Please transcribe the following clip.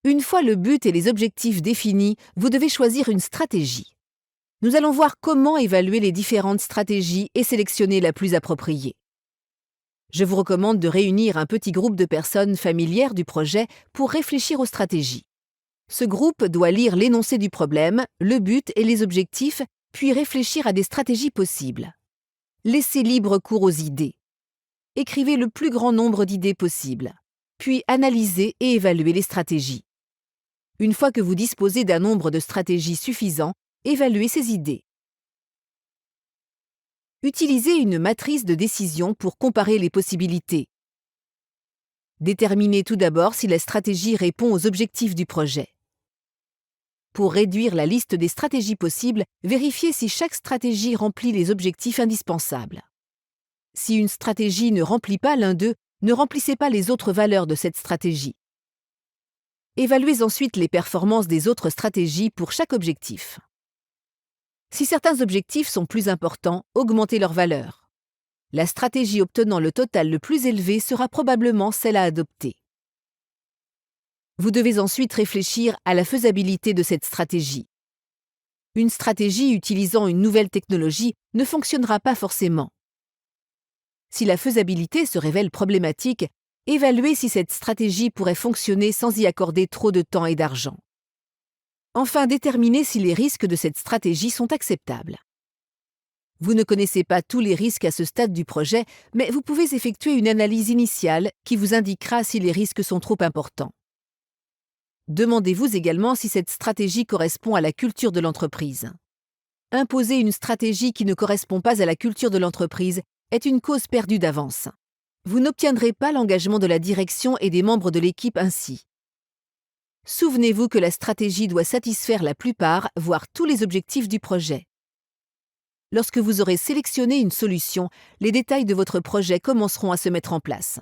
Une fois le but et les objectifs définis, vous devez choisir une stratégie. Nous allons voir comment évaluer les différentes stratégies et sélectionner la plus appropriée. Je vous recommande de réunir un petit groupe de personnes familières du projet pour réfléchir aux stratégies. Ce groupe doit lire l'énoncé du problème, le but et les objectifs, puis réfléchir à des stratégies possibles. Laissez libre cours aux idées. Écrivez le plus grand nombre d'idées possibles, puis analysez et évaluez les stratégies. Une fois que vous disposez d'un nombre de stratégies suffisant, évaluez ces idées. Utilisez une matrice de décision pour comparer les possibilités. Déterminez tout d'abord si la stratégie répond aux objectifs du projet. Pour réduire la liste des stratégies possibles, vérifiez si chaque stratégie remplit les objectifs indispensables. Si une stratégie ne remplit pas l'un d'eux, ne remplissez pas les autres valeurs de cette stratégie. Évaluez ensuite les performances des autres stratégies pour chaque objectif. Si certains objectifs sont plus importants, augmentez leur valeur. La stratégie obtenant le total le plus élevé sera probablement celle à adopter. Vous devez ensuite réfléchir à la faisabilité de cette stratégie. Une stratégie utilisant une nouvelle technologie ne fonctionnera pas forcément. Si la faisabilité se révèle problématique, évaluez si cette stratégie pourrait fonctionner sans y accorder trop de temps et d'argent. Enfin, déterminez si les risques de cette stratégie sont acceptables. Vous ne connaissez pas tous les risques à ce stade du projet, mais vous pouvez effectuer une analyse initiale qui vous indiquera si les risques sont trop importants. Demandez-vous également si cette stratégie correspond à la culture de l'entreprise. Imposer une stratégie qui ne correspond pas à la culture de l'entreprise est une cause perdue d'avance. Vous n'obtiendrez pas l'engagement de la direction et des membres de l'équipe ainsi. Souvenez-vous que la stratégie doit satisfaire la plupart, voire tous les objectifs du projet. Lorsque vous aurez sélectionné une solution, les détails de votre projet commenceront à se mettre en place.